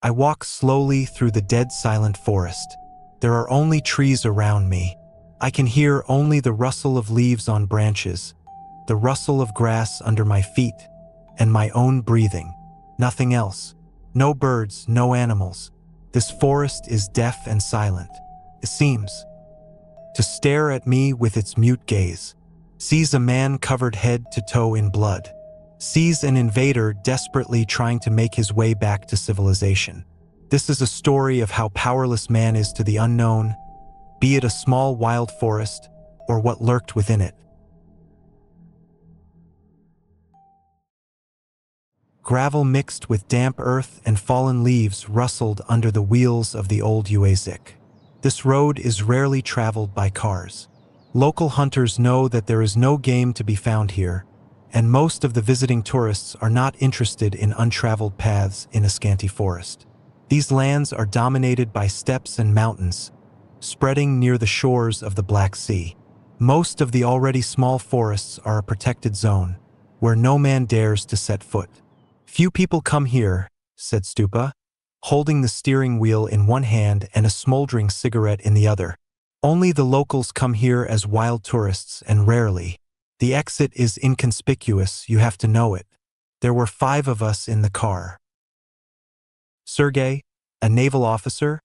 I walk slowly through the dead silent forest. There are only trees around me. I can hear only the rustle of leaves on branches, the rustle of grass under my feet, and my own breathing. Nothing else. No birds, no animals. This forest is deaf and silent. It seems to stare at me with its mute gaze. Sees a man covered head to toe in blood. Sees an invader desperately trying to make his way back to civilization. This is a story of how powerless man is to the unknown, be it a small wild forest or what lurked within it. Gravel mixed with damp earth and fallen leaves rustled under the wheels of the old Uazik. This road is rarely traveled by cars. Local hunters know that there is no game to be found here, and most of the visiting tourists are not interested in untraveled paths in a scanty forest. These lands are dominated by steppes and mountains, spreading near the shores of the Black Sea. Most of the already small forests are a protected zone, where no man dares to set foot. Few people come here, said Stupa, holding the steering wheel in one hand and a smoldering cigarette in the other. Only the locals come here as wild tourists, and rarely. The exit is inconspicuous, you have to know it. There were 5 of us in the car. Sergei, a naval officer,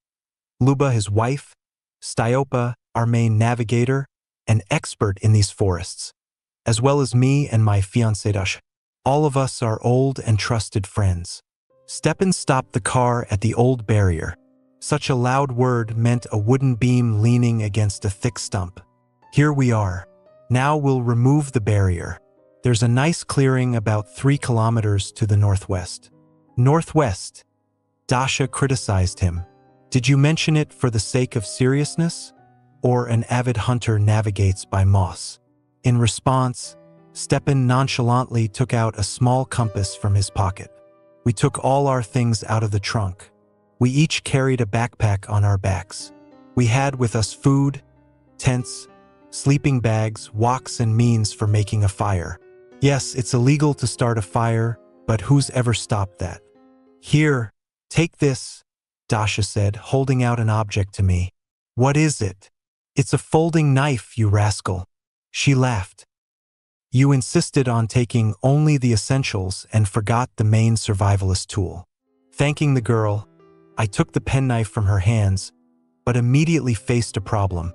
Luba, his wife, Styopa, our main navigator, an expert in these forests, as well as me and my fiancée Dash. All of us are old and trusted friends. Stepan stopped the car at the old barrier. Such a loud word meant a wooden beam leaning against a thick stump. Here we are. Now we'll remove the barrier. There's a nice clearing about 3 kilometers to the northwest. Northwest? Dasha criticized him. Did you mention it for the sake of seriousness? Or an avid hunter navigates by moss? In response, Stepan nonchalantly took out a small compass from his pocket. We took all our things out of the trunk. We each carried a backpack on our backs. We had with us food, tents, sleeping bags, woks, and means for making a fire. Yes, it's illegal to start a fire, but who's ever stopped that? Here, take this, Dasha said, holding out an object to me. What is it? It's a folding knife, you rascal. She laughed. You insisted on taking only the essentials and forgot the main survivalist tool. Thanking the girl, I took the penknife from her hands, but immediately faced a problem.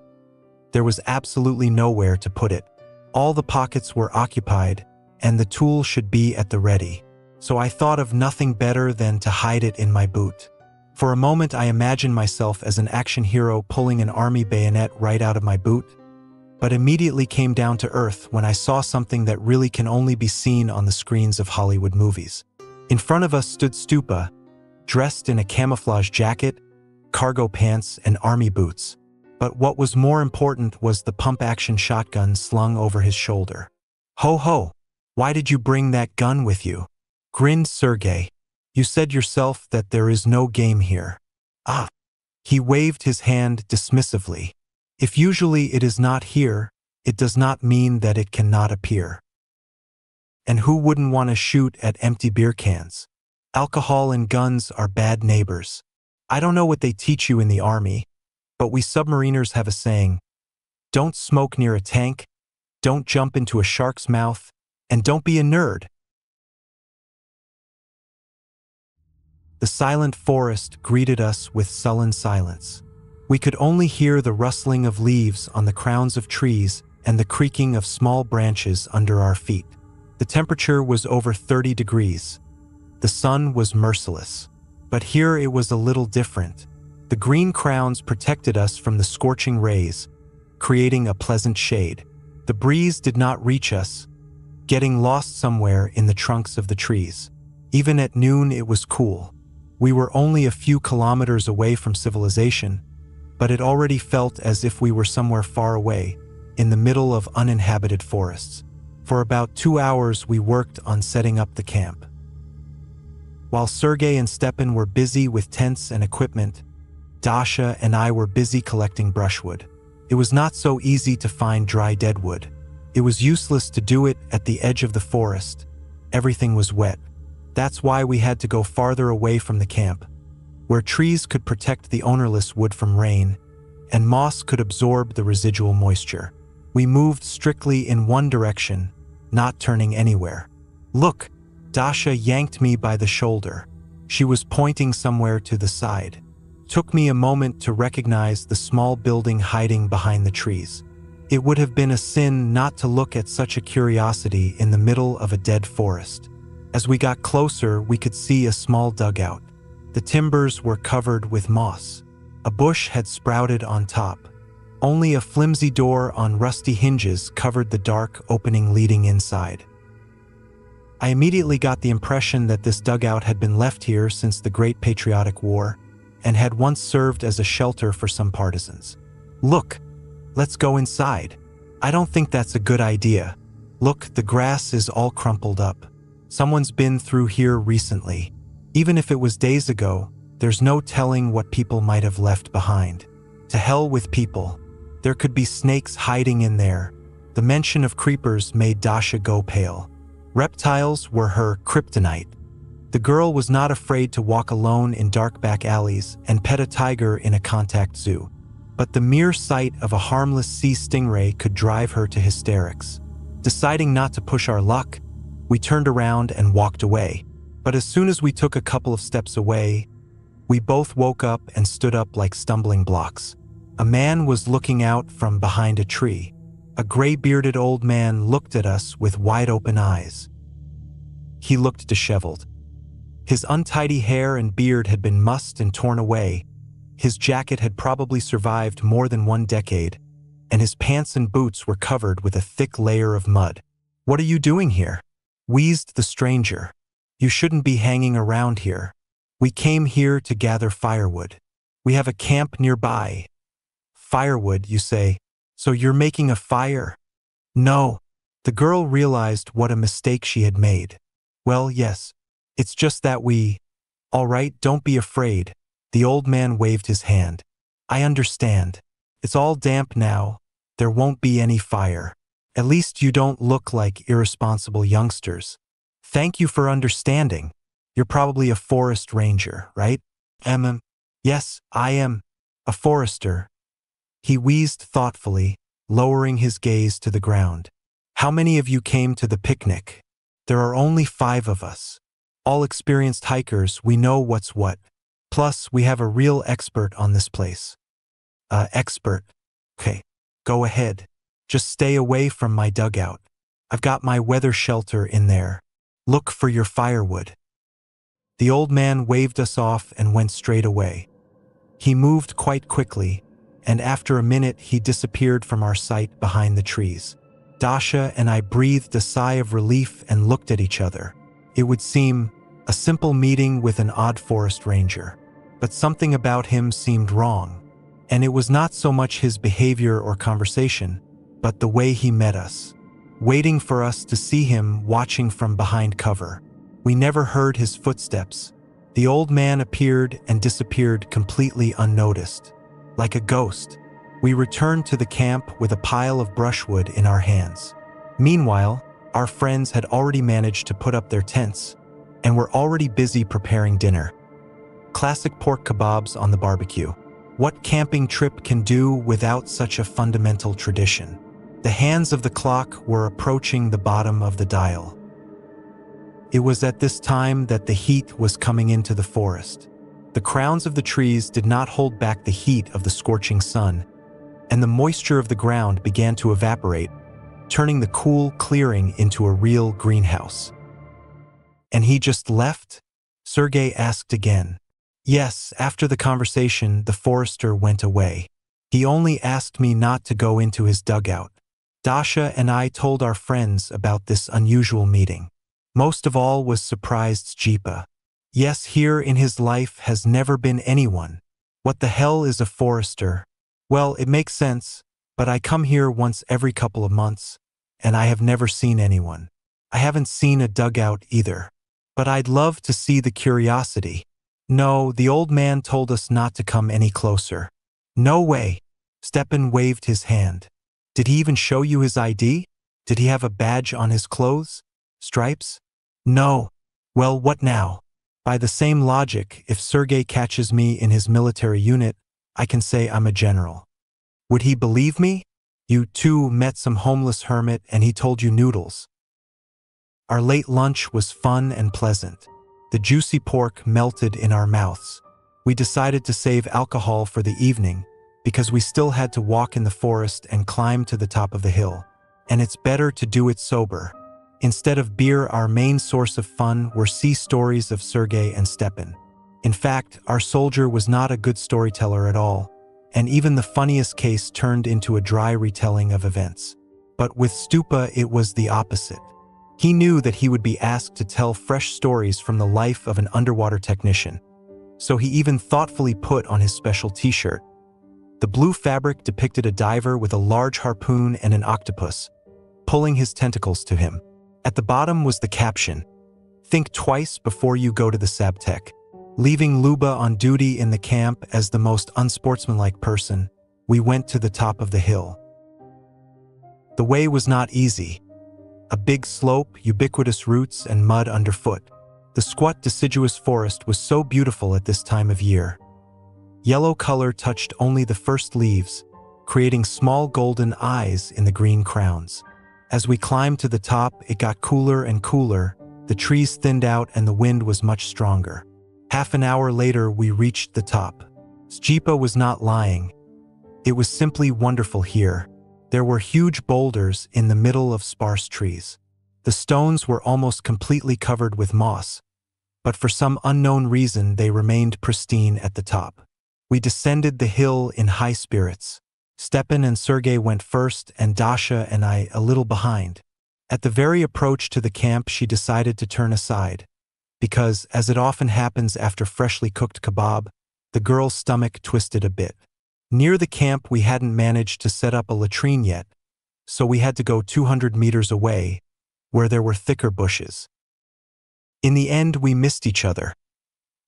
There was absolutely nowhere to put it. All the pockets were occupied, and the tool should be at the ready. So I thought of nothing better than to hide it in my boot. For a moment I imagined myself as an action hero pulling an army bayonet right out of my boot, but immediately came down to earth when I saw something that really can only be seen on the screens of Hollywood movies. In front of us stood Stupa, dressed in a camouflage jacket, cargo pants, and army boots. But what was more important was the pump-action shotgun slung over his shoulder. Ho ho! Why did you bring that gun with you? Grinned Sergei. You said yourself that there is no game here. Ah! He waved his hand dismissively. If usually it is not here, it does not mean that it cannot appear. And who wouldn't want to shoot at empty beer cans? Alcohol and guns are bad neighbors. I don't know what they teach you in the army, but we submariners have a saying: don't smoke near a tank, don't jump into a shark's mouth, and don't be a nerd. The silent forest greeted us with sullen silence. We could only hear the rustling of leaves on the crowns of trees and the creaking of small branches under our feet. The temperature was over 30 degrees. The sun was merciless. But here it was a little different. The green crowns protected us from the scorching rays, creating a pleasant shade. The breeze did not reach us, getting lost somewhere in the trunks of the trees. Even at noon it was cool. We were only a few kilometers away from civilization, but it already felt as if we were somewhere far away, in the middle of uninhabited forests. For about 2 hours we worked on setting up the camp. While Sergei and Stepan were busy with tents and equipment, Dasha and I were busy collecting brushwood. It was not so easy to find dry deadwood. It was useless to do it at the edge of the forest. Everything was wet. That's why we had to go farther away from the camp. where trees could protect the ownerless wood from rain, and moss could absorb the residual moisture. We moved strictly in one direction, not turning anywhere. "Look!" Dasha yanked me by the shoulder. She was pointing somewhere to the side. Took me a moment to recognize the small building hiding behind the trees. It would have been a sin not to look at such a curiosity in the middle of a dead forest. As we got closer, we could see a small dugout. The timbers were covered with moss. A bush had sprouted on top. Only a flimsy door on rusty hinges covered the dark opening leading inside. I immediately got the impression that this dugout had been left here since the Great Patriotic War and had once served as a shelter for some partisans. "Look, let's go inside." "I don't think that's a good idea. Look, the grass is all crumpled up. Someone's been through here recently. Even if it was days ago, there's no telling what people might have left behind. To hell with people. There could be snakes hiding in there." The mention of creepers made Dasha go pale. Reptiles were her kryptonite. The girl was not afraid to walk alone in dark back alleys and pet a tiger in a contact zoo. But the mere sight of a harmless sea stingray could drive her to hysterics. Deciding not to push our luck, we turned around and walked away. But as soon as we took a couple of steps away, we both woke up and stood up like stumbling blocks. A man was looking out from behind a tree. A gray-bearded old man looked at us with wide-open eyes. He looked disheveled. His untidy hair and beard had been mussed and torn away. His jacket had probably survived more than one decade, and his pants and boots were covered with a thick layer of mud. "What are you doing here?" wheezed the stranger. "You shouldn't be hanging around here. We came here to gather firewood. We have a camp nearby." "Firewood, you say? So you're making a fire?" "No." The girl realized what a mistake she had made. "Well, yes. It's just that we—" "All right, don't be afraid." The old man waved his hand. "I understand. It's all damp now. There won't be any fire. At least you don't look like irresponsible youngsters. Thank you for understanding. You're probably a forest ranger, right?" "Yes, I am. A forester." He wheezed thoughtfully, lowering his gaze to the ground. "How many of you came to the picnic?" "There are only 5 of us. All experienced hikers, we know what's what. Plus, we have a real expert on this place." Expert? Okay, go ahead. Just stay away from my dugout. I've got my weather shelter in there. Look for your firewood." The old man waved us off and went straight away. He moved quite quickly, and after a minute he disappeared from our sight behind the trees. Dasha and I breathed a sigh of relief and looked at each other. It would seem a simple meeting with an odd forest ranger, but something about him seemed wrong, and it was not so much his behavior or conversation, but the way he met us, waiting for us to see him watching from behind cover. We never heard his footsteps. The old man appeared and disappeared completely unnoticed. Like a ghost, we returned to the camp with a pile of brushwood in our hands. Meanwhile, our friends had already managed to put up their tents and were already busy preparing dinner. Classic pork kebabs on the barbecue. What camping trip can do without such a fundamental tradition? The hands of the clock were approaching the bottom of the dial. It was at this time that the heat was coming into the forest. The crowns of the trees did not hold back the heat of the scorching sun, and the moisture of the ground began to evaporate, turning the cool clearing into a real greenhouse. "And he just left?" Sergei asked again. "Yes, after the conversation, the forester went away. He only asked me not to go into his dugout." Dasha and I told our friends about this unusual meeting. Most of all was surprised Jeepa. Yes, here in his life has never been anyone. What the hell is a forester? Well, it makes sense, but I come here once every couple of months, and I have never seen anyone. I haven't seen a dugout either. But I'd love to see the curiosity. No, the old man told us not to come any closer. "No way." Stepan waved his hand. "Did he even show you his ID? Did he have a badge on his clothes? Stripes?" "No." "Well, what now?" By the same logic, if Sergei catches me in his military unit, I can say I'm a general. Would he believe me? You too met some homeless hermit and he told you noodles. Our late lunch was fun and pleasant. The juicy pork melted in our mouths. We decided to save alcohol for the evening because we still had to walk in the forest and climb to the top of the hill. And it's better to do it sober. Instead of beer, our main source of fun were sea stories of Sergei and Stepan. In fact, our soldier was not a good storyteller at all, and even the funniest case turned into a dry retelling of events. But with Stupa, it was the opposite. He knew that he would be asked to tell fresh stories from the life of an underwater technician. So he even thoughtfully put on his special t-shirt. The blue fabric depicted a diver with a large harpoon and an octopus, pulling his tentacles to him. At the bottom was the caption, "Think twice before you go to the Sabtek." Leaving Luba on duty in the camp as the most unsportsmanlike person, we went to the top of the hill. The way was not easy. A big slope, ubiquitous roots, and mud underfoot. The squat deciduous forest was so beautiful at this time of year. Yellow color touched only the first leaves, creating small golden eyes in the green crowns. As we climbed to the top, it got cooler and cooler, the trees thinned out and the wind was much stronger. Half an hour later, we reached the top. Stjepa was not lying. It was simply wonderful here. There were huge boulders in the middle of sparse trees. The stones were almost completely covered with moss, but for some unknown reason they remained pristine at the top. We descended the hill in high spirits. Stepan and Sergei went first and Dasha and I a little behind. At the very approach to the camp, she decided to turn aside, because, as it often happens after freshly cooked kebab, the girl's stomach twisted a bit. Near the camp, we hadn't managed to set up a latrine yet, so we had to go 200 meters away, where there were thicker bushes. In the end, we missed each other.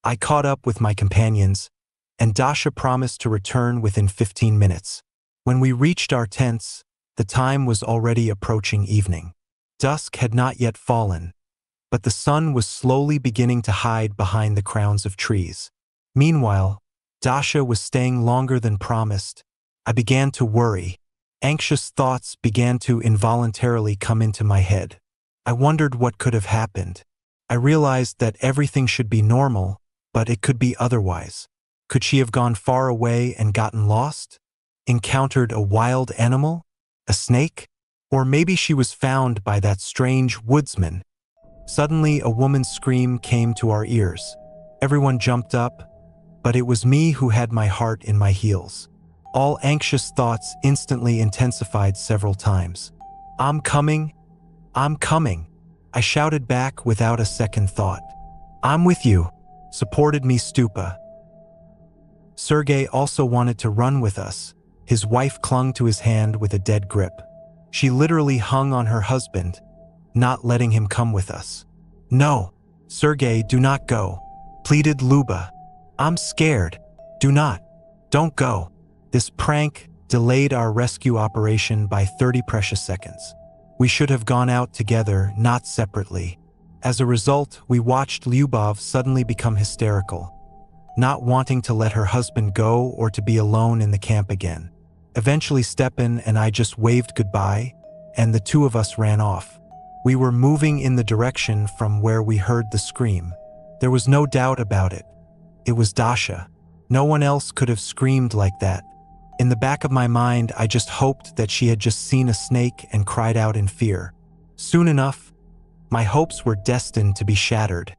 I caught up with my companions, and Dasha promised to return within 15 minutes. When we reached our tents, the time was already approaching evening. Dusk had not yet fallen, but the sun was slowly beginning to hide behind the crowns of trees. Meanwhile, Dasha was staying longer than promised. I began to worry. Anxious thoughts began to involuntarily come into my head. I wondered what could have happened. I realized that everything should be normal, but it could be otherwise. Could she have gone far away and gotten lost? Encountered a wild animal? A snake? Or maybe she was found by that strange woodsman. Suddenly, a woman's scream came to our ears. Everyone jumped up, but it was me who had my heart in my heels. All anxious thoughts instantly intensified several times. "I'm coming! I'm coming!" I shouted back without a second thought. "I'm with you," supported me Stupa. Sergei also wanted to run with us. His wife clung to his hand with a dead grip. She literally hung on her husband, not letting him come with us. "No, Sergei, do not go," pleaded Luba. "I'm scared. Do not. Don't go." This prank delayed our rescue operation by 30 precious seconds. We should have gone out together, not separately. As a result, we watched Lyubov suddenly become hysterical, not wanting to let her husband go or to be alone in the camp again. Eventually, Stepan and I just waved goodbye, and the two of us ran off. We were moving in the direction from where we heard the scream. There was no doubt about it. It was Dasha. No one else could have screamed like that. In the back of my mind, I just hoped that she had just seen a snake and cried out in fear. Soon enough, my hopes were destined to be shattered.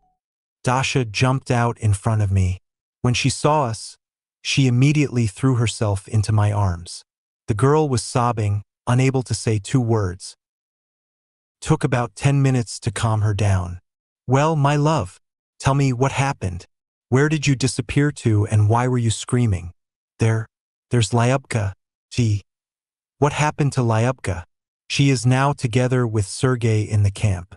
Dasha jumped out in front of me. When she saw us, she immediately threw herself into my arms. The girl was sobbing, unable to say 2 words. Took about 10 minutes to calm her down. "Well, my love, tell me what happened. Where did you disappear to and why were you screaming? There's Lyubka. What happened to Lyubka? She is now together with Sergei in the camp."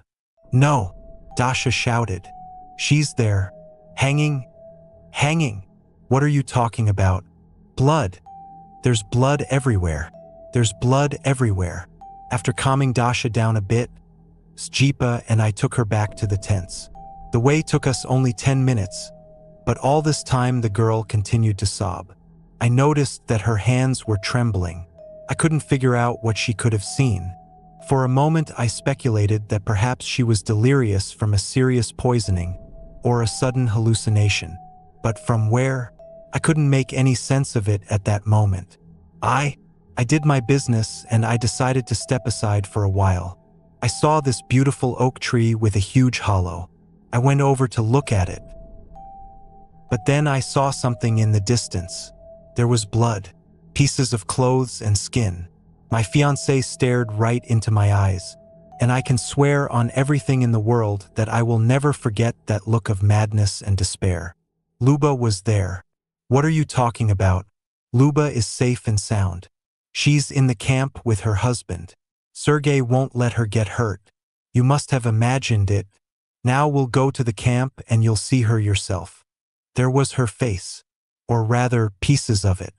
"No," Dasha shouted. "She's there. Hanging. What are you talking about? Blood. There's blood everywhere. There's blood everywhere." After calming Dasha down a bit, Stjepa and I took her back to the tents. The way took us only 10 minutes, but all this time the girl continued to sob. I noticed that her hands were trembling. I couldn't figure out what she could have seen. For a moment I speculated that perhaps she was delirious from a serious poisoning or a sudden hallucination. But from where? I couldn't make any sense of it at that moment. I did my business and I decided to step aside for a while. I saw this beautiful oak tree with a huge hollow. I went over to look at it. But then I saw something in the distance. There was blood, pieces of clothes and skin. My fiancé stared right into my eyes, and I can swear on everything in the world that I will never forget that look of madness and despair. Luba was there. What are you talking about? Luba is safe and sound. She's in the camp with her husband. Sergei won't let her get hurt. You must have imagined it. Now we'll go to the camp and you'll see her yourself. There was her face, or rather pieces of it,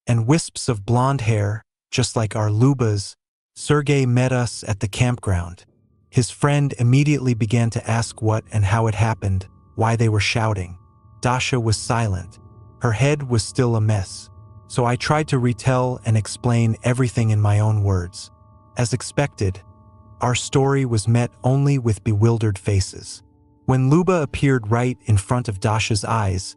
and wisps of blonde hair, just like our Luba's. Sergei met us at the campground. His friend immediately began to ask what and how it happened, why they were shouting. Dasha was silent. Her head was still a mess, so I tried to retell and explain everything in my own words. As expected, our story was met only with bewildered faces. When Luba appeared right in front of Dasha's eyes,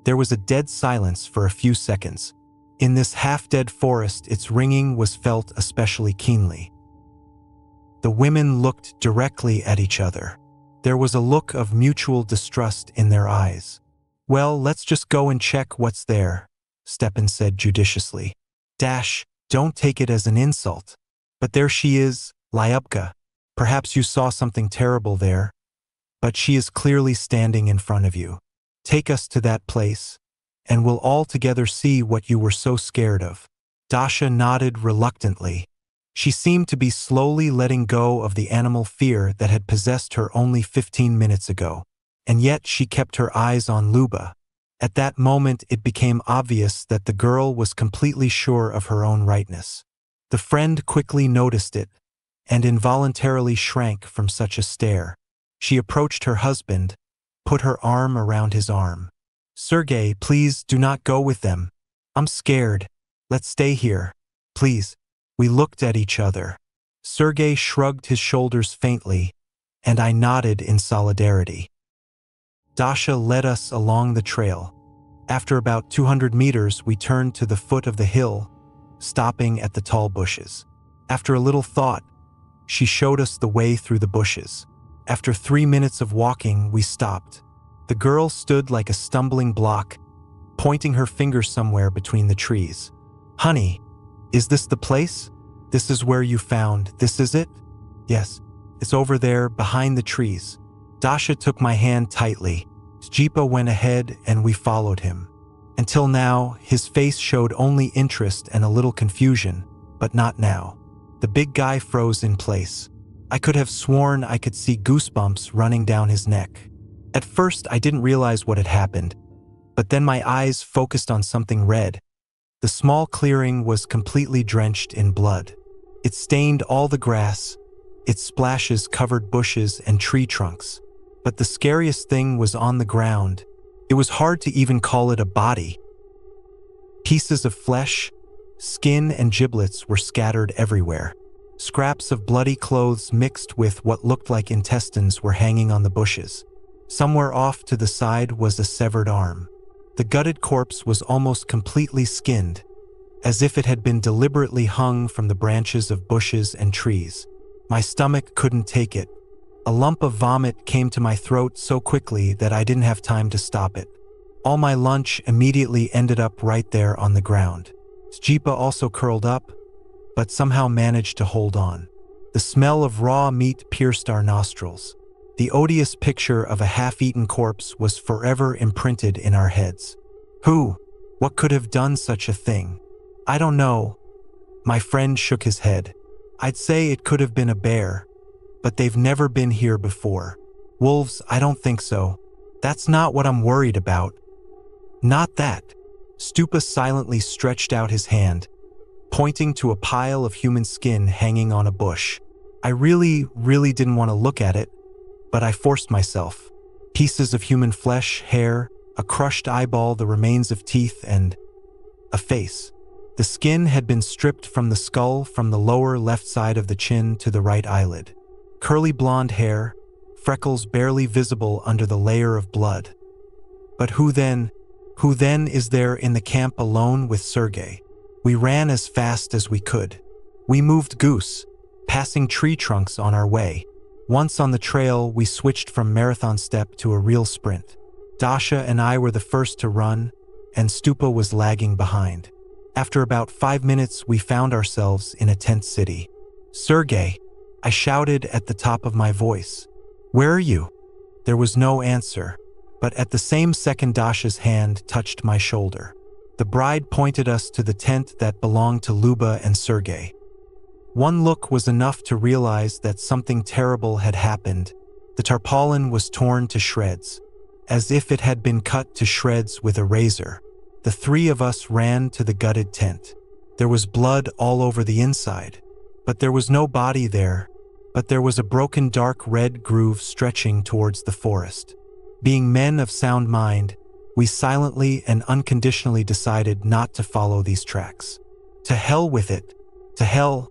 there was a dead silence for a few seconds. In this half-dead forest, its ringing was felt especially keenly. The women looked directly at each other. There was a look of mutual distrust in their eyes. Well, let's just go and check what's there, Stepan said judiciously. Dash, don't take it as an insult. But there she is, Lyubka. Perhaps you saw something terrible there, but she is clearly standing in front of you. Take us to that place, and we'll all together see what you were so scared of. Dasha nodded reluctantly. She seemed to be slowly letting go of the animal fear that had possessed her only 15 minutes ago. And yet she kept her eyes on Luba. At that moment it became obvious that the girl was completely sure of her own rightness. The friend quickly noticed it, and involuntarily shrank from such a stare. She approached her husband, put her arm around his arm. Sergei, please do not go with them. I'm scared. Let's stay here. Please. We looked at each other. Sergei shrugged his shoulders faintly, and I nodded in solidarity. Dasha led us along the trail. After about 200 meters, we turned to the foot of the hill, stopping at the tall bushes. After a little thought, she showed us the way through the bushes. After 3 minutes of walking, we stopped. The girl stood like a stumbling block, pointing her finger somewhere between the trees. Honey, is this the place? This is where you found, this is it? Yes, it's over there behind the trees. Dasha took my hand tightly. Zdzipa went ahead and we followed him. Until now, his face showed only interest and a little confusion, but not now. The big guy froze in place. I could have sworn I could see goosebumps running down his neck. At first, I didn't realize what had happened, but then my eyes focused on something red. The small clearing was completely drenched in blood. It stained all the grass. Its splashes covered bushes and tree trunks. But the scariest thing was on the ground. It was hard to even call it a body. Pieces of flesh, skin, and giblets were scattered everywhere. Scraps of bloody clothes mixed with what looked like intestines were hanging on the bushes. Somewhere off to the side was a severed arm. The gutted corpse was almost completely skinned, as if it had been deliberately hung from the branches of bushes and trees. My stomach couldn't take it. A lump of vomit came to my throat so quickly that I didn't have time to stop it. All my lunch immediately ended up right there on the ground. Zdzipa also curled up, but somehow managed to hold on. The smell of raw meat pierced our nostrils. The odious picture of a half-eaten corpse was forever imprinted in our heads. Who? What could have done such a thing? I don't know. My friend shook his head. I'd say it could have been a bear, but they've never been here before. Wolves, I don't think so. That's not what I'm worried about. Not that. Stupa silently stretched out his hand, pointing to a pile of human skin hanging on a bush. I really didn't want to look at it, but I forced myself. Pieces of human flesh, hair, a crushed eyeball, the remains of teeth, and a face. The skin had been stripped from the skull, from the lower left side of the chin to the right eyelid. Curly blonde hair, freckles barely visible under the layer of blood. But who then is there in the camp alone with Sergei? We ran as fast as we could. We moved goose, passing tree trunks on our way. Once on the trail, we switched from marathon step to a real sprint. Dasha and I were the first to run, and Stupa was lagging behind. After about 5 minutes, we found ourselves in a tent city. "Sergei," I shouted at the top of my voice. "Where are you?" There was no answer, but at the same second Dasha's hand touched my shoulder. The bride pointed us to the tent that belonged to Luba and Sergei. One look was enough to realize that something terrible had happened. The tarpaulin was torn to shreds, as if it had been cut to shreds with a razor. The three of us ran to the gutted tent. There was blood all over the inside, but there was no body there. But there was a broken dark red groove stretching towards the forest. Being men of sound mind, we silently and unconditionally decided not to follow these tracks. "To hell with it. To hell,"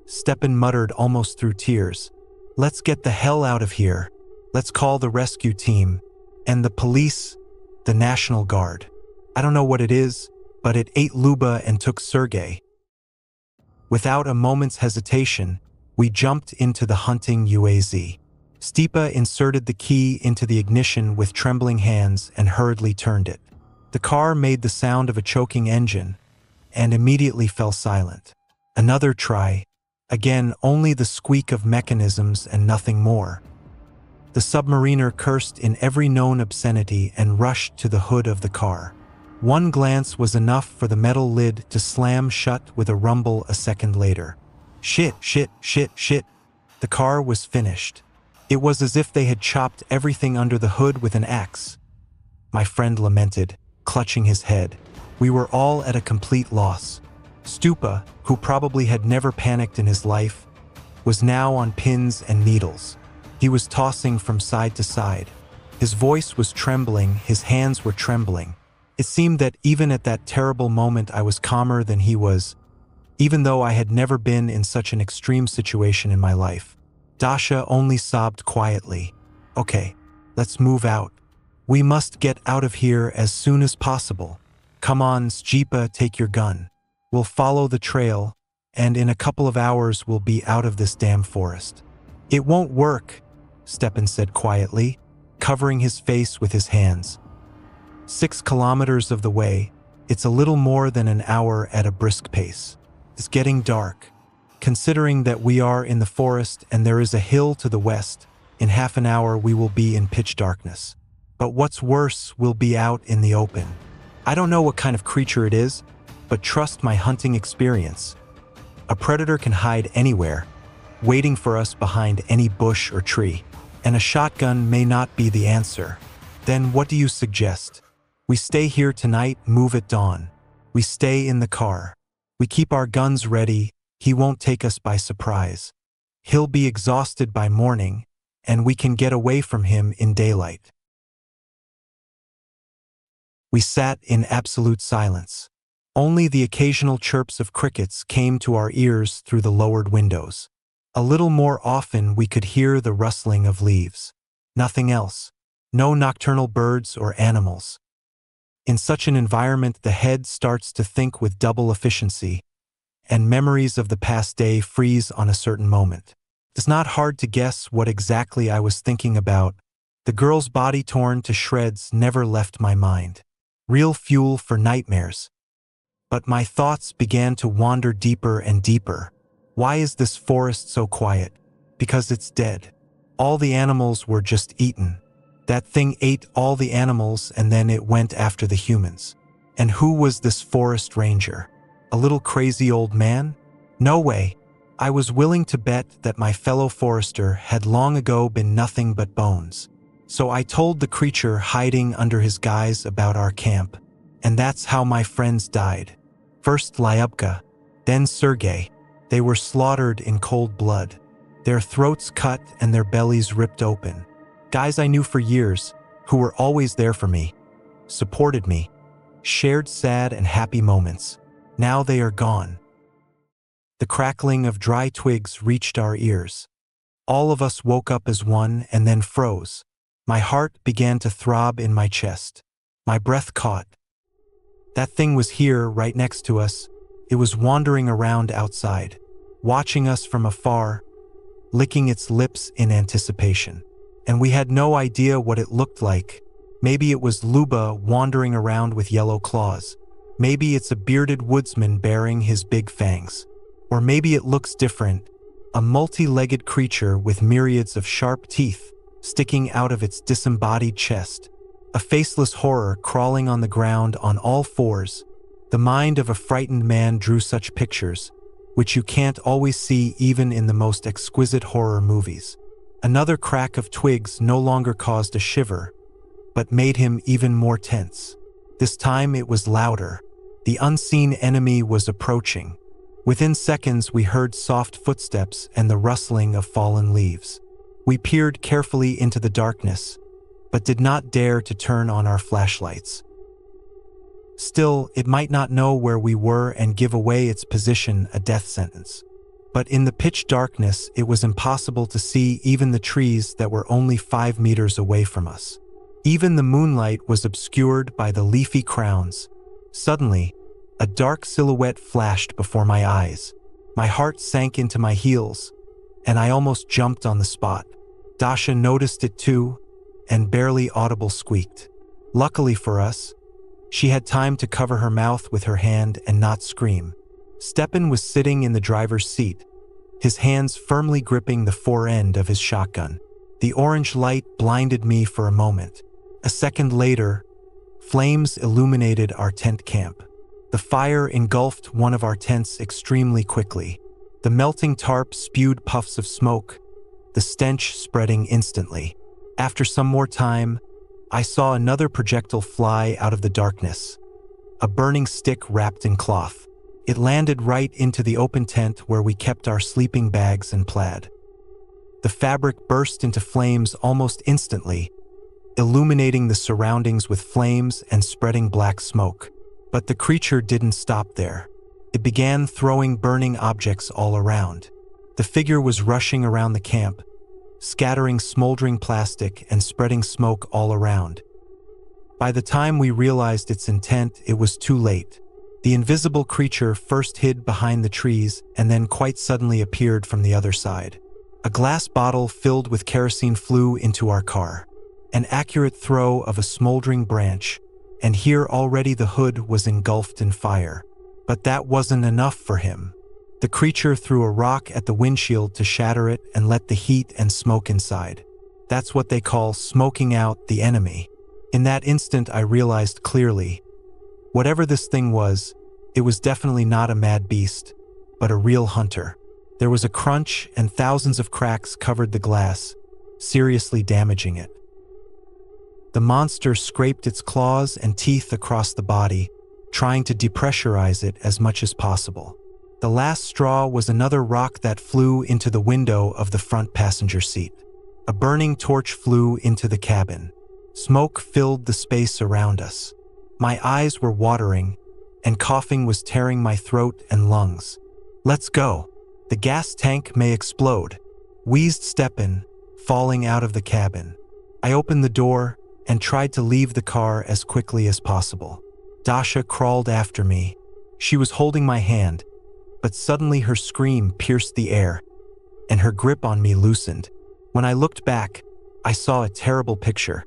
Stepan muttered almost through tears. "Let's get the hell out of here. Let's call the rescue team. And the police, the National Guard. I don't know what it is, but it ate Luba and took Sergei." Without a moment's hesitation, we jumped into the hunting UAZ. Stipa inserted the key into the ignition with trembling hands and hurriedly turned it. The car made the sound of a choking engine and immediately fell silent. Another try. Again, only the squeak of mechanisms and nothing more. The submariner cursed in every known obscenity and rushed to the hood of the car. One glance was enough for the metal lid to slam shut with a rumble a second later. Shit, shit, shit, shit. The car was finished. It was as if they had chopped everything under the hood with an axe. My friend lamented, clutching his head. We were all at a complete loss. Stupa, who probably had never panicked in his life, was now on pins and needles. He was tossing from side to side. His voice was trembling, his hands were trembling. It seemed that even at that terrible moment I was calmer than he was, even though I had never been in such an extreme situation in my life. Dasha only sobbed quietly. "Okay, let's move out. We must get out of here as soon as possible. Come on, Stipa, take your gun. We'll follow the trail, and in a couple of hours we'll be out of this damn forest." "It won't work," Stepan said quietly, covering his face with his hands. 6 kilometers of the way, it's a little more than an hour at a brisk pace. It's getting dark. Considering that we are in the forest and there is a hill to the west, in half an hour we will be in pitch darkness. But what's worse, we'll be out in the open. I don't know what kind of creature it is, but trust my hunting experience. A predator can hide anywhere, waiting for us behind any bush or tree, and a shotgun may not be the answer. Then what do you suggest? We stay here tonight, move at dawn. We stay in the car. We keep our guns ready. He won't take us by surprise. He'll be exhausted by morning, and we can get away from him in daylight. We sat in absolute silence. Only the occasional chirps of crickets came to our ears through the lowered windows. A little more often we could hear the rustling of leaves. Nothing else. No nocturnal birds or animals. In such an environment, the head starts to think with double efficiency, and memories of the past day freeze on a certain moment. It's not hard to guess what exactly I was thinking about. The girl's body torn to shreds never left my mind. Real fuel for nightmares. But my thoughts began to wander deeper and deeper. Why is this forest so quiet? Because it's dead. All the animals were just eaten. That thing ate all the animals and then it went after the humans. And who was this forest ranger? A little crazy old man? No way. I was willing to bet that my fellow forester had long ago been nothing but bones. So I told the creature hiding under his guise about our camp. And that's how my friends died. First Lyubka, then Sergei. They were slaughtered in cold blood. Their throats cut and their bellies ripped open. Guys I knew for years, who were always there for me, supported me, shared sad and happy moments. Now they are gone. The crackling of dry twigs reached our ears. All of us woke up as one and then froze. My heart began to throb in my chest. My breath caught. That thing was here, right next to us. It was wandering around outside, watching us from afar, licking its lips in anticipation. And we had no idea what it looked like. Maybe it was Luba wandering around with yellow claws. Maybe it's a bearded woodsman baring his big fangs. Or maybe it looks different, a multi-legged creature with myriads of sharp teeth sticking out of its disembodied chest. A faceless horror crawling on the ground on all fours. The mind of a frightened man drew such pictures, which you can't always see even in the most exquisite horror movies. Another crack of twigs no longer caused a shiver, but made him even more tense. This time it was louder. The unseen enemy was approaching. Within seconds we heard soft footsteps and the rustling of fallen leaves. We peered carefully into the darkness, but did not dare to turn on our flashlights. Still, it might not know where we were and give away its position a death sentence. But in the pitch darkness, it was impossible to see even the trees that were only 5 meters away from us. Even the moonlight was obscured by the leafy crowns. Suddenly, a dark silhouette flashed before my eyes. My heart sank into my heels, and I almost jumped on the spot. Dasha noticed it too, and barely audible squeaked. Luckily for us, she had time to cover her mouth with her hand and not scream. Stepan was sitting in the driver's seat, his hands firmly gripping the fore end of his shotgun. The orange light blinded me for a moment. A second later, flames illuminated our tent camp. The fire engulfed one of our tents extremely quickly. The melting tarp spewed puffs of smoke, the stench spreading instantly. After some more time, I saw another projectile fly out of the darkness, a burning stick wrapped in cloth. It landed right into the open tent where we kept our sleeping bags and plaid. The fabric burst into flames almost instantly, illuminating the surroundings with flames and spreading black smoke. But the creature didn't stop there. It began throwing burning objects all around. The figure was rushing around the camp, scattering smoldering plastic and spreading smoke all around. By the time we realized its intent, it was too late. The invisible creature first hid behind the trees and then quite suddenly appeared from the other side. A glass bottle filled with kerosene flew into our car. An accurate throw of a smoldering branch, and here already the hood was engulfed in fire. But that wasn't enough for him. The creature threw a rock at the windshield to shatter it and let the heat and smoke inside. That's what they call smoking out the enemy. In that instant, I realized clearly, whatever this thing was, it was definitely not a mad beast, but a real hunter. There was a crunch and thousands of cracks covered the glass, seriously damaging it. The monster scraped its claws and teeth across the body, trying to depressurize it as much as possible. The last straw was another rock that flew into the window of the front passenger seat. A burning torch flew into the cabin. Smoke filled the space around us. My eyes were watering, and coughing was tearing my throat and lungs. "Let's go. The gas tank may explode," wheezed Stepan, falling out of the cabin. I opened the door and tried to leave the car as quickly as possible. Dasha crawled after me. She was holding my hand, but suddenly her scream pierced the air, and her grip on me loosened. When I looked back, I saw a terrible picture.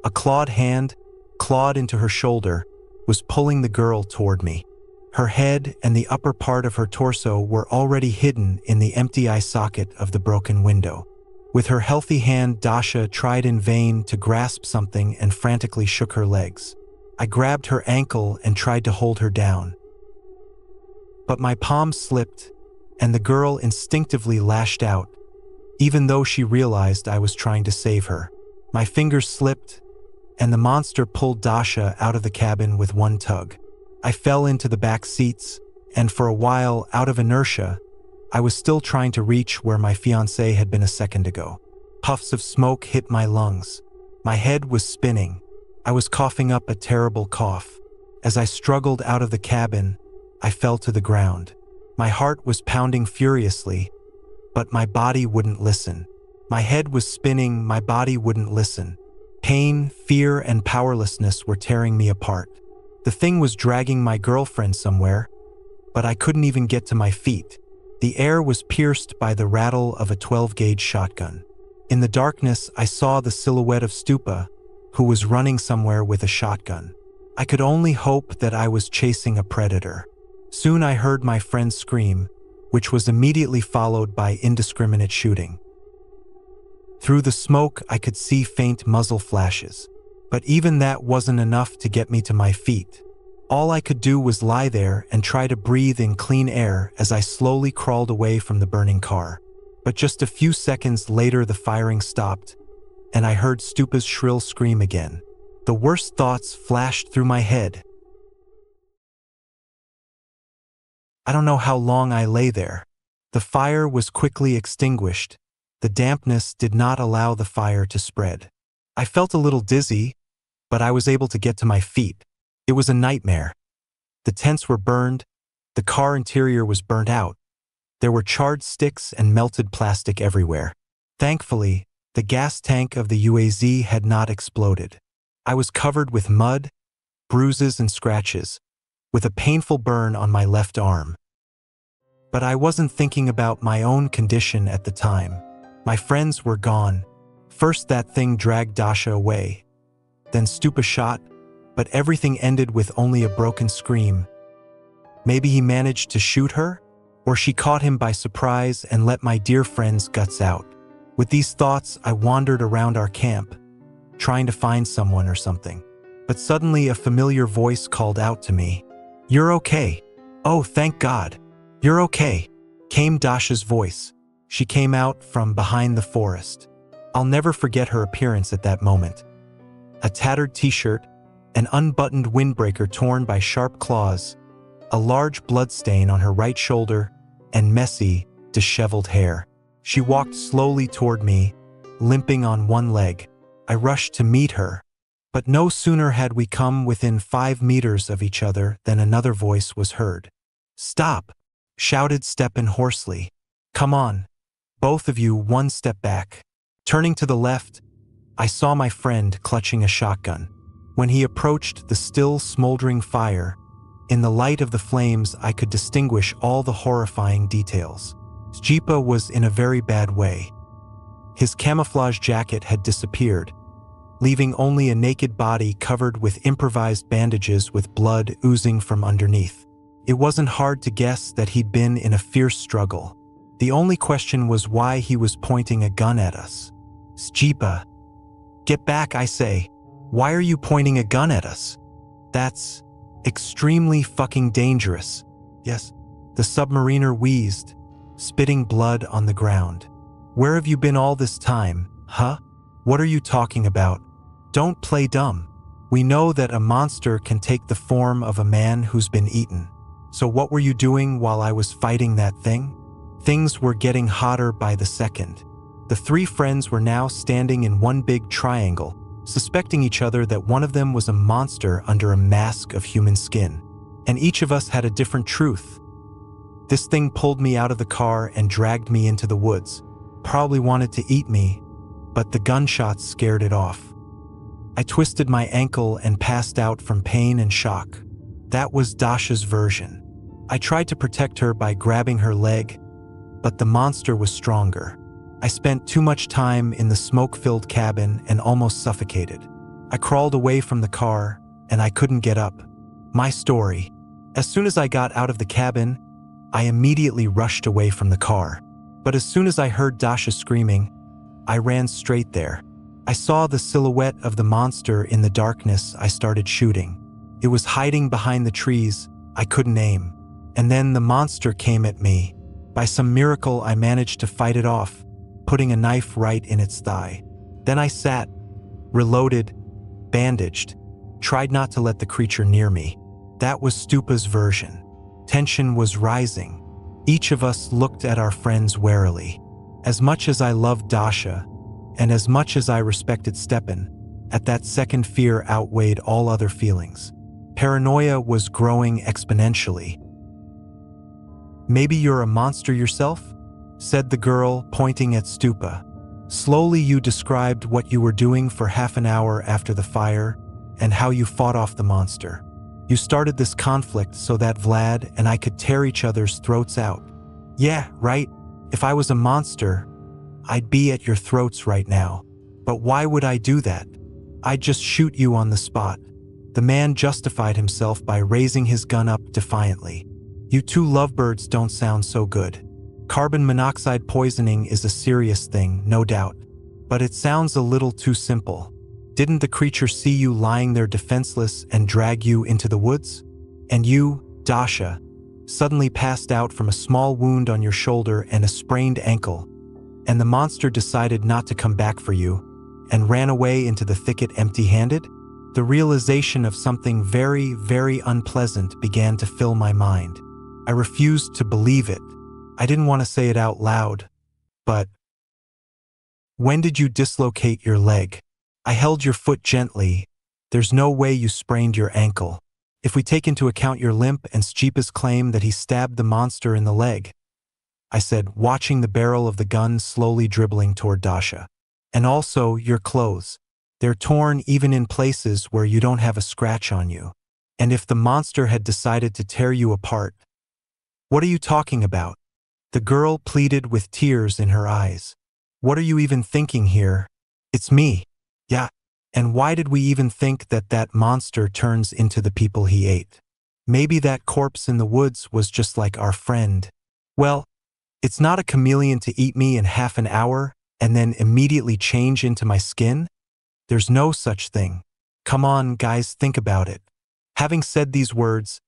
A clawed hand, clawed into her shoulder, was pulling the girl toward me. Her head and the upper part of her torso were already hidden in the empty eye socket of the broken window. With her healthy hand, Dasha tried in vain to grasp something and frantically shook her legs. I grabbed her ankle and tried to hold her down. But my palm slipped, and the girl instinctively lashed out, even though she realized I was trying to save her. My fingers slipped, and the monster pulled Dasha out of the cabin with one tug. I fell into the back seats, and for a while, out of inertia, I was still trying to reach where my fiancée had been a second ago. Puffs of smoke hit my lungs. My head was spinning. I was coughing up a terrible cough. As I struggled out of the cabin, I fell to the ground. My heart was pounding furiously, but my body wouldn't listen. My head was spinning, my body wouldn't listen. Pain, fear, and powerlessness were tearing me apart. The thing was dragging my girlfriend somewhere, but I couldn't even get to my feet. The air was pierced by the rattle of a 12-gauge shotgun. In the darkness, I saw the silhouette of Stupa, who was running somewhere with a shotgun. I could only hope that I was chasing a predator. Soon I heard my friend scream, which was immediately followed by indiscriminate shooting. Through the smoke, I could see faint muzzle flashes, but even that wasn't enough to get me to my feet. All I could do was lie there and try to breathe in clean air as I slowly crawled away from the burning car. But just a few seconds later, the firing stopped, and I heard Stupa's shrill scream again. The worst thoughts flashed through my head. I don't know how long I lay there. The fire was quickly extinguished. The dampness did not allow the fire to spread. I felt a little dizzy, but I was able to get to my feet. It was a nightmare. The tents were burned. The car interior was burnt out. There were charred sticks and melted plastic everywhere. Thankfully, the gas tank of the UAZ had not exploded. I was covered with mud, bruises, and scratches, with a painful burn on my left arm. But I wasn't thinking about my own condition at the time. My friends were gone. First that thing dragged Dasha away. Then Stupa shot, but everything ended with only a broken scream. Maybe he managed to shoot her? Or she caught him by surprise and let my dear friend's guts out. With these thoughts, I wandered around our camp, trying to find someone or something. But suddenly a familiar voice called out to me. "You're okay." "Oh, thank God. You're okay," came Dasha's voice. She came out from behind the forest. I'll never forget her appearance at that moment. A tattered t-shirt, an unbuttoned windbreaker torn by sharp claws, a large bloodstain on her right shoulder, and messy, disheveled hair. She walked slowly toward me, limping on one leg. I rushed to meet her, but no sooner had we come within 5 meters of each other than another voice was heard. "Stop!" shouted Stepan hoarsely. "Come on, both of you, one step back." Turning to the left, I saw my friend clutching a shotgun. When he approached the still smoldering fire, in the light of the flames I could distinguish all the horrifying details. Stipa was in a very bad way. His camouflage jacket had disappeared, leaving only a naked body covered with improvised bandages with blood oozing from underneath. It wasn't hard to guess that he'd been in a fierce struggle. The only question was why he was pointing a gun at us. "Stipa, get back, I say. Why are you pointing a gun at us? That's extremely fucking dangerous." "Yes," the submariner wheezed, spitting blood on the ground. "Where have you been all this time, huh? What are you talking about? Don't play dumb. We know that a monster can take the form of a man who's been eaten. So what were you doing while I was fighting that thing?" Things were getting hotter by the second. The 3 friends were now standing in one big triangle, suspecting each other that one of them was a monster under a mask of human skin. And each of us had a different truth. This thing pulled me out of the car and dragged me into the woods. Probably wanted to eat me, but the gunshots scared it off. I twisted my ankle and passed out from pain and shock. That was Dasha's version. I tried to protect her by grabbing her leg, but the monster was stronger. I spent too much time in the smoke-filled cabin and almost suffocated. I crawled away from the car, and I couldn't get up. My story. As soon as I got out of the cabin, I immediately rushed away from the car. But as soon as I heard Dasha screaming, I ran straight there. I saw the silhouette of the monster in the darkness. I started shooting. It was hiding behind the trees. I couldn't aim. And then the monster came at me. By some miracle, I managed to fight it off, putting a knife right in its thigh. Then I sat, reloaded, bandaged, tried not to let the creature near me. That was Stupa's version. Tension was rising. Each of us looked at our friends warily. As much as I loved Dasha, And as much as I respected Stepan, at that second fear outweighed all other feelings. Paranoia was growing exponentially. "Maybe you're a monster yourself?" said the girl, pointing at Stupa. "Slowly you described what you were doing for half an hour after the fire and how you fought off the monster. You started this conflict so that Vlad and I could tear each other's throats out. Yeah, right. If I was a monster, I'd be at your throats right now. But why would I do that? I'd just shoot you on the spot." The man justified himself by raising his gun up defiantly. "You two lovebirds don't sound so good. Carbon monoxide poisoning is a serious thing, no doubt. But it sounds a little too simple. Didn't the creature see you lying there defenseless and drag you into the woods? And you, Dasha, suddenly passed out from a small wound on your shoulder and a sprained ankle. And the monster decided not to come back for you and ran away into the thicket empty-handed? The realization of something very, very unpleasant began to fill my mind. I refused to believe it. I didn't want to say it out loud, but when did you dislocate your leg? I held your foot gently. There's no way you sprained your ankle. If we take into account your limp and Stipa's claim that he stabbed the monster in the leg," I said, watching the barrel of the gun slowly dribbling toward Dasha. "And also your clothes. They're torn even in places where you don't have a scratch on you. And if the monster had decided to tear you apart..." "What are you talking about?" The girl pleaded with tears in her eyes. "What are you even thinking here? It's me. Yeah. And why did we even think that that monster turns into the people he ate? Maybe that corpse in the woods was just like our friend. Well, it's not a chameleon to eat me in half an hour and then immediately change into my skin. There's no such thing. Come on, guys, think about it." Having said these words,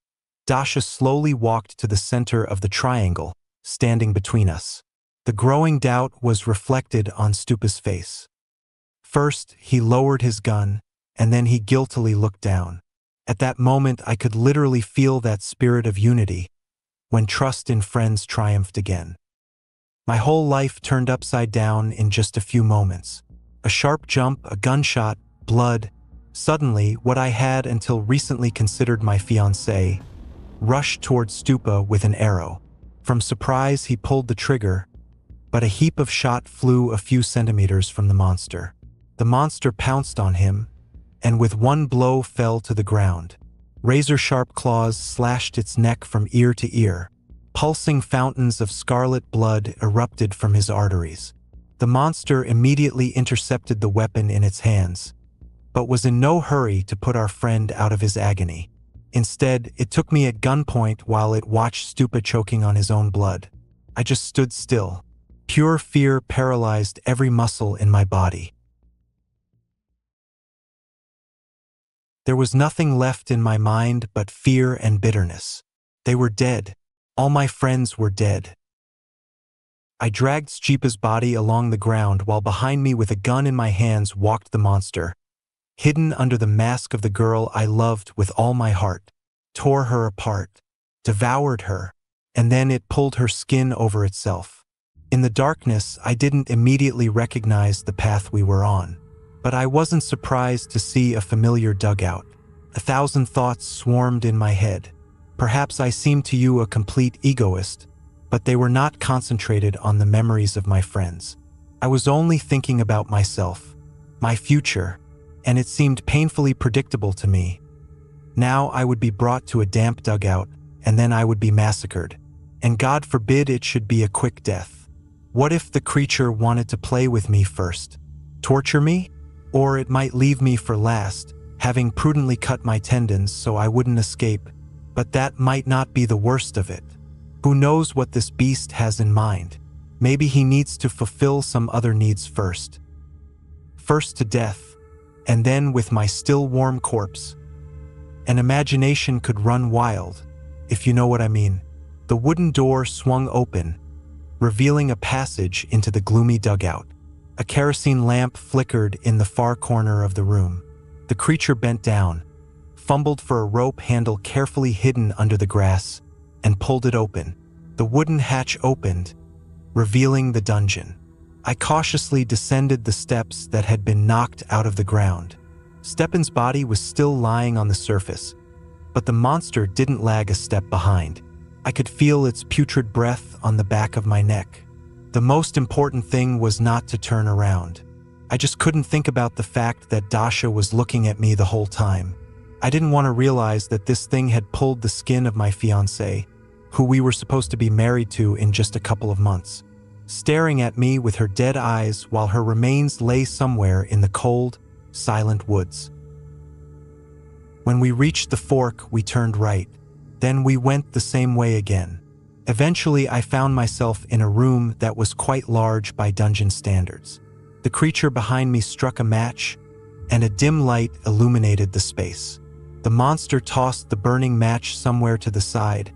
Dasha slowly walked to the center of the triangle, standing between us. The growing doubt was reflected on Stupa's face. First, he lowered his gun, and then he guiltily looked down. At that moment, I could literally feel that spirit of unity, when trust in friends triumphed again. My whole life turned upside down in just a few moments. A sharp jump, a gunshot, blood. Suddenly, what I had until recently considered my fiancé rushed toward Stupa with an arrow. From surprise, he pulled the trigger, but a heap of shot flew a few centimeters from the monster. The monster pounced on him, and with one blow fell to the ground. Razor-sharp claws slashed its neck from ear to ear. Pulsing fountains of scarlet blood erupted from his arteries. The monster immediately intercepted the weapon in its hands, but was in no hurry to put our friend out of his agony. Instead, it took me at gunpoint while it watched Stupa choking on his own blood. I just stood still. Pure fear paralyzed every muscle in my body. There was nothing left in my mind but fear and bitterness. They were dead. All my friends were dead. I dragged Stipa's body along the ground while behind me with a gun in my hands walked the monster. Hidden under the mask of the girl I loved with all my heart, tore her apart, devoured her, and then it pulled her skin over itself. In the darkness, I didn't immediately recognize the path we were on, but I wasn't surprised to see a familiar dugout. 1,000 thoughts swarmed in my head. Perhaps I seemed to you a complete egoist, but they were not concentrated on the memories of my friends. I was only thinking about myself, my future, and it seemed painfully predictable to me. Now I would be brought to a damp dugout, and then I would be massacred. And God forbid it should be a quick death. What if the creature wanted to play with me first? Torture me? Or it might leave me for last, having prudently cut my tendons so I wouldn't escape. But that might not be the worst of it. Who knows what this beast has in mind? Maybe he needs to fulfill some other needs first. First to death, and then with my still warm corpse. An imagination could run wild, if you know what I mean. The wooden door swung open, revealing a passage into the gloomy dugout. A kerosene lamp flickered in the far corner of the room. The creature bent down, fumbled for a rope handle carefully hidden under the grass, and pulled it open. The wooden hatch opened, revealing the dungeon. I cautiously descended the steps that had been knocked out of the ground. Stepan's body was still lying on the surface, but the monster didn't lag a step behind. I could feel its putrid breath on the back of my neck. The most important thing was not to turn around. I just couldn't think about the fact that Dasha was looking at me the whole time. I didn't want to realize that this thing had pulled the skin of my fiancé, who we were supposed to be married to in just a couple of months, staring at me with her dead eyes while her remains lay somewhere in the cold, silent woods. When we reached the fork, we turned right. Then we went the same way again. Eventually, I found myself in a room that was quite large by dungeon standards. The creature behind me struck a match, and a dim light illuminated the space. The monster tossed the burning match somewhere to the side,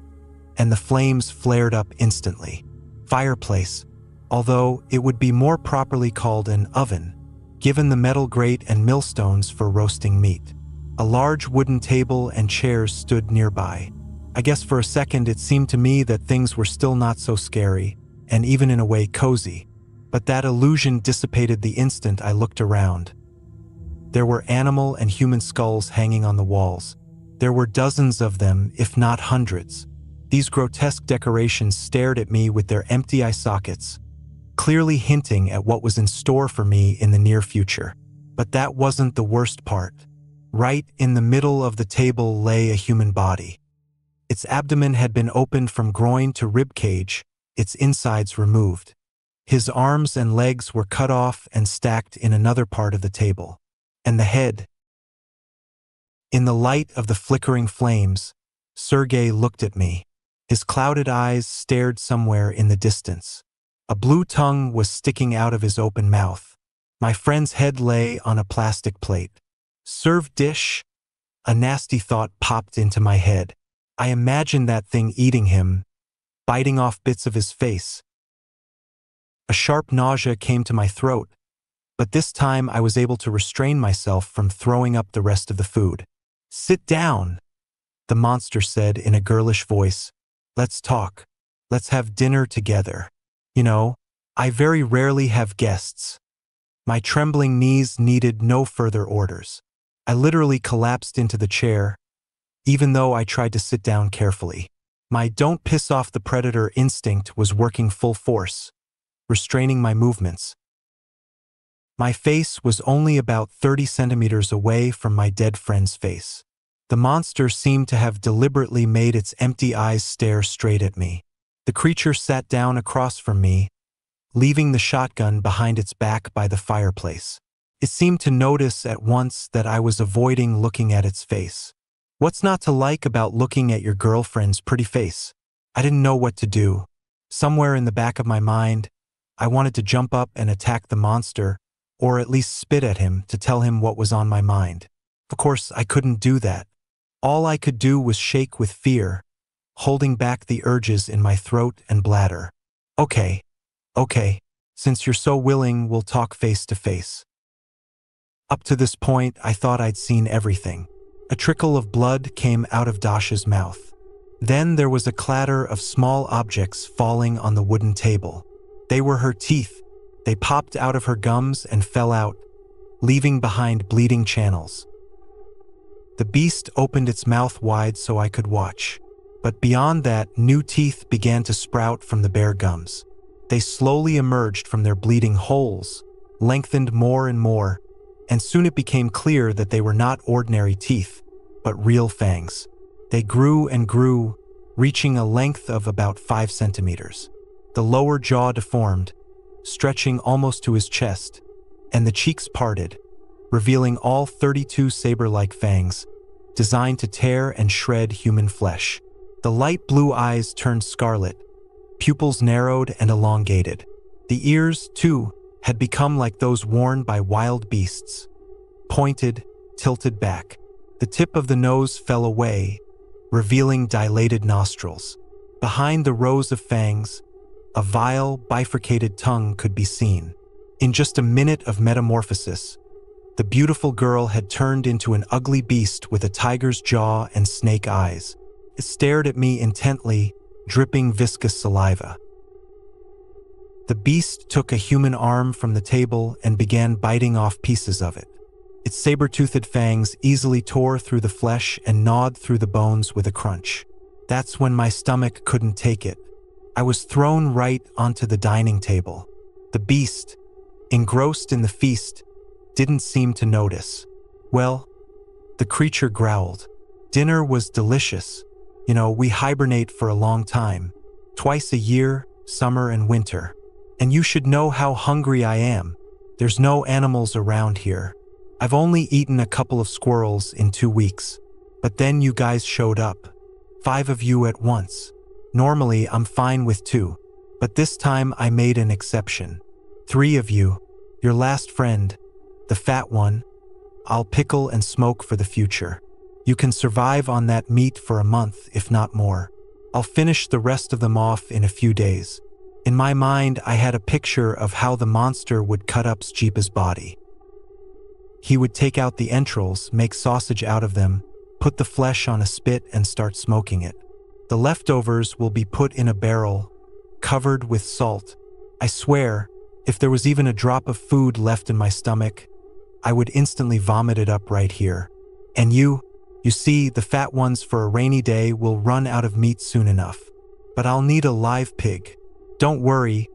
and the flames flared up instantly. Fireplace, although it would be more properly called an oven, given the metal grate and millstones for roasting meat. A large wooden table and chairs stood nearby. I guess for a second it seemed to me that things were still not so scary, and even in a way cozy. But that illusion dissipated the instant I looked around. There were animal and human skulls hanging on the walls. There were dozens of them, if not hundreds. These grotesque decorations stared at me with their empty eye sockets, clearly hinting at what was in store for me in the near future. But that wasn't the worst part. Right in the middle of the table lay a human body. Its abdomen had been opened from groin to rib cage, its insides removed. His arms and legs were cut off and stacked in another part of the table. And the head. In the light of the flickering flames, Sergei looked at me. His clouded eyes stared somewhere in the distance. A blue tongue was sticking out of his open mouth. My friend's head lay on a plastic plate. Served dish? A nasty thought popped into my head. I imagined that thing eating him, biting off bits of his face. A sharp nausea came to my throat, but this time I was able to restrain myself from throwing up the rest of the food. "Sit down," the monster said in a girlish voice. "Let's talk. Let's have dinner together. You know, I very rarely have guests." My trembling knees needed no further orders. I literally collapsed into the chair, even though I tried to sit down carefully. My don't piss off the predator instinct was working full force, restraining my movements. My face was only about 30 centimeters away from my dead friend's face. The monster seemed to have deliberately made its empty eyes stare straight at me. The creature sat down across from me, leaving the shotgun behind its back by the fireplace. It seemed to notice at once that I was avoiding looking at its face. What's not to like about looking at your girlfriend's pretty face? I didn't know what to do. Somewhere in the back of my mind, I wanted to jump up and attack the monster, or at least spit at him to tell him what was on my mind. Of course, I couldn't do that. All I could do was shake with fear, holding back the urges in my throat and bladder. Okay, since you're so willing, we'll talk face to face. Up to this point, I thought I'd seen everything. A trickle of blood came out of Dasha's mouth. Then there was a clatter of small objects falling on the wooden table. They were her teeth. They popped out of her gums and fell out, leaving behind bleeding channels. The beast opened its mouth wide so I could watch. But beyond that, new teeth began to sprout from the bare gums. They slowly emerged from their bleeding holes, lengthened more and more, and soon it became clear that they were not ordinary teeth, but real fangs. They grew and grew, reaching a length of about 5 centimeters. The lower jaw deformed, stretching almost to his chest, and the cheeks parted, revealing all 32 saber-like fangs, designed to tear and shred human flesh. The light blue eyes turned scarlet, pupils narrowed and elongated. The ears, too, had become like those worn by wild beasts, pointed, tilted back. The tip of the nose fell away, revealing dilated nostrils. Behind the rows of fangs, a vile, bifurcated tongue could be seen. In just a minute of metamorphosis, the beautiful girl had turned into an ugly beast with a tiger's jaw and snake eyes. It stared at me intently, dripping viscous saliva. The beast took a human arm from the table and began biting off pieces of it. Its saber-toothed fangs easily tore through the flesh and gnawed through the bones with a crunch. That's when my stomach couldn't take it. I was thrown right onto the dining table. The beast, engrossed in the feast, didn't seem to notice. Well, the creature growled. Dinner was delicious. We hibernate for a long time. Twice a year, summer and winter. And you should know how hungry I am. There's no animals around here. I've only eaten a couple of squirrels in 2 weeks. But then you guys showed up. 5 of you at once. Normally, I'm fine with 2. But this time I made an exception. 3 of you. Your last friend, the fat one, I'll pickle and smoke for the future. You can survive on that meat for a month, if not more. I'll finish the rest of them off in a few days. In my mind, I had a picture of how the monster would cut up Stipa's body. He would take out the entrails, make sausage out of them, put the flesh on a spit and start smoking it. The leftovers will be put in a barrel, covered with salt. I swear, if there was even a drop of food left in my stomach, I would instantly vomit it up right here. And you see, the fat ones for a rainy day will run out of meat soon enough. But I'll need a live pig. Don't worry,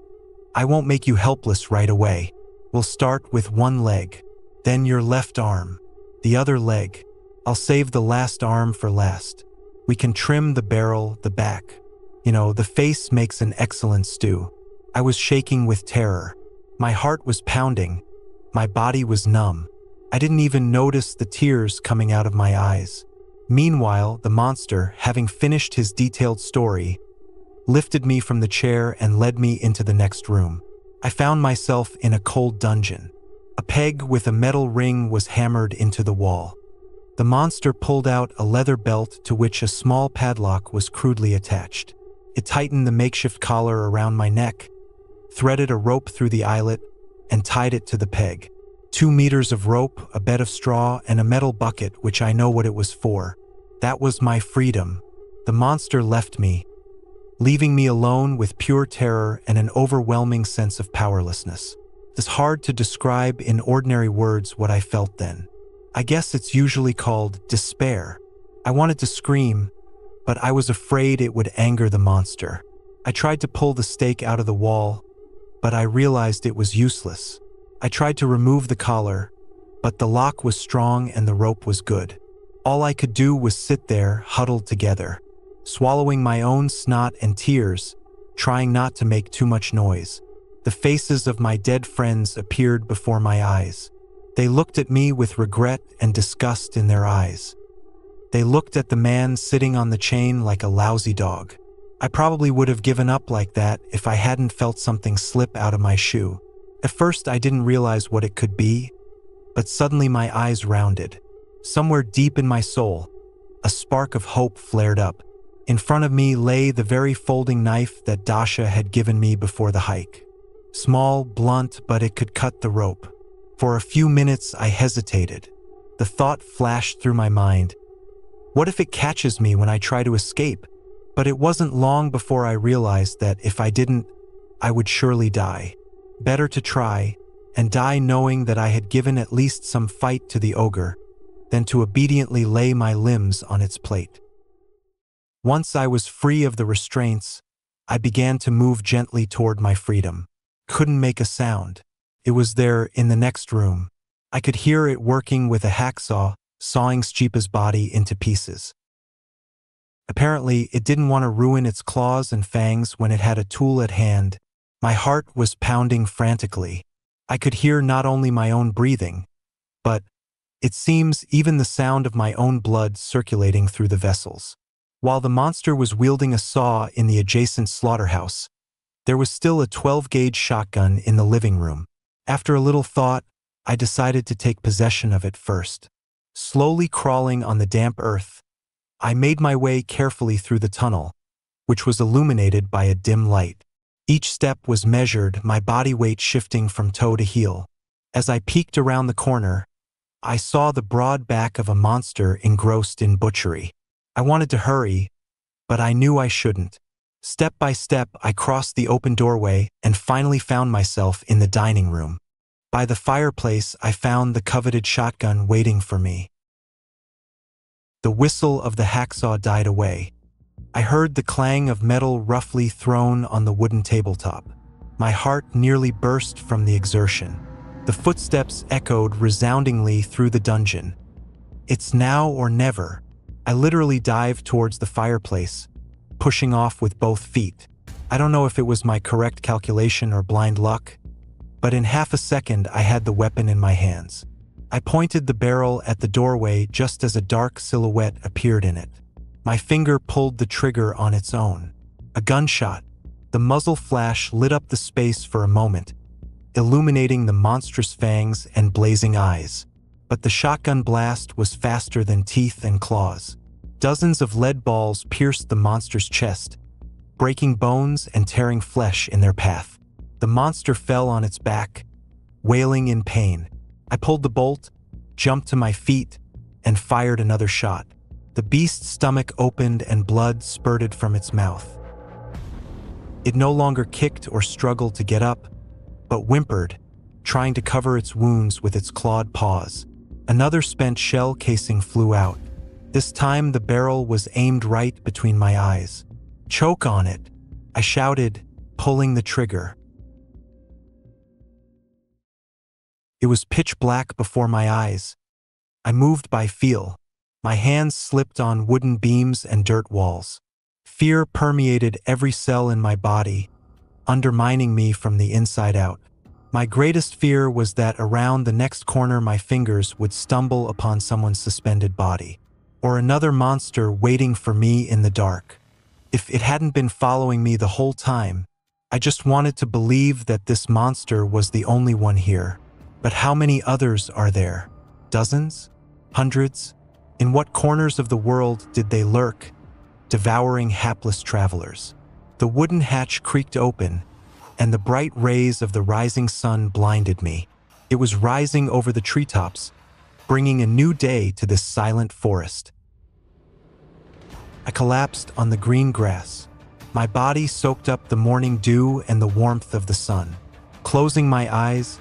I won't make you helpless right away. We'll start with one leg, then your left arm, the other leg. I'll save the last arm for last. We can trim the barrel, the back. The face makes an excellent stew. I was shaking with terror. My heart was pounding. My body was numb. I didn't even notice the tears coming out of my eyes. Meanwhile, the monster, having finished his detailed story, lifted me from the chair and led me into the next room. I found myself in a cold dungeon. A peg with a metal ring was hammered into the wall. The monster pulled out a leather belt to which a small padlock was crudely attached. It tightened the makeshift collar around my neck, threaded a rope through the eyelet, and tied it to the peg. 2 meters of rope, a bed of straw, and a metal bucket, which I know what it was for. That was my freedom. The monster left me, leaving me alone with pure terror and an overwhelming sense of powerlessness. It's hard to describe in ordinary words what I felt then. I guess it's usually called despair. I wanted to scream, but I was afraid it would anger the monster. I tried to pull the stake out of the wall, but I realized it was useless. I tried to remove the collar, but the lock was strong and the rope was good. All I could do was sit there, huddled together, swallowing my own snot and tears, trying not to make too much noise. The faces of my dead friends appeared before my eyes. They looked at me with regret and disgust in their eyes. They looked at the man sitting on the chain like a lousy dog. I probably would have given up like that if I hadn't felt something slip out of my shoe. At first, I didn't realize what it could be, but suddenly my eyes rounded. Somewhere deep in my soul, a spark of hope flared up. In front of me lay the very folding knife that Dasha had given me before the hike. Small, blunt, but it could cut the rope. For a few minutes, I hesitated. The thought flashed through my mind. What if it catches me when I try to escape? But it wasn't long before I realized that if I didn't, I would surely die. Better to try, and die knowing that I had given at least some fight to the ogre, than to obediently lay my limbs on its plate. Once I was free of the restraints, I began to move gently toward my freedom. Couldn't make a sound. It was there in the next room. I could hear it working with a hacksaw, sawing Stipa's body into pieces. Apparently, it didn't want to ruin its claws and fangs when it had a tool at hand. My heart was pounding frantically. I could hear not only my own breathing, but, it seems, even the sound of my own blood circulating through the vessels. While the monster was wielding a saw in the adjacent slaughterhouse, there was still a 12-gauge shotgun in the living room. After a little thought, I decided to take possession of it first. Slowly crawling on the damp earth, I made my way carefully through the tunnel, which was illuminated by a dim light. Each step was measured, my body weight shifting from toe to heel. As I peeked around the corner, I saw the broad back of a monster engrossed in butchery. I wanted to hurry, but I knew I shouldn't. Step by step, I crossed the open doorway and finally found myself in the dining room. By the fireplace, I found the coveted shotgun waiting for me. The whistle of the hacksaw died away. I heard the clang of metal roughly thrown on the wooden tabletop. My heart nearly burst from the exertion. The footsteps echoed resoundingly through the dungeon. It's now or never. I literally dived towards the fireplace, pushing off with both feet. I don't know if it was my correct calculation or blind luck, but in half a second I had the weapon in my hands. I pointed the barrel at the doorway just as a dark silhouette appeared in it. My finger pulled the trigger on its own. A gunshot. The muzzle flash lit up the space for a moment, illuminating the monstrous fangs and blazing eyes. But the shotgun blast was faster than teeth and claws. Dozens of lead balls pierced the monster's chest, breaking bones and tearing flesh in their path. The monster fell on its back, wailing in pain. I pulled the bolt, jumped to my feet, and fired another shot. The beast's stomach opened and blood spurted from its mouth. It no longer kicked or struggled to get up, but whimpered, trying to cover its wounds with its clawed paws. Another spent shell casing flew out. This time the barrel was aimed right between my eyes. "Choke on it," I shouted, pulling the trigger. It was pitch black before my eyes. I moved by feel. My hands slipped on wooden beams and dirt walls. Fear permeated every cell in my body, undermining me from the inside out. My greatest fear was that around the next corner my fingers would stumble upon someone's suspended body, or another monster waiting for me in the dark. If it hadn't been following me the whole time, I just wanted to believe that this monster was the only one here. But how many others are there? Dozens? Hundreds? In what corners of the world did they lurk, devouring hapless travelers? The wooden hatch creaked open, and the bright rays of the rising sun blinded me. It was rising over the treetops, bringing a new day to this silent forest. I collapsed on the green grass. My body soaked up the morning dew and the warmth of the sun. Closing my eyes,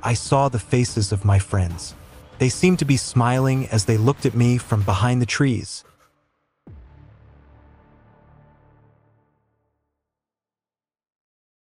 I saw the faces of my friends. They seemed to be smiling as they looked at me from behind the trees.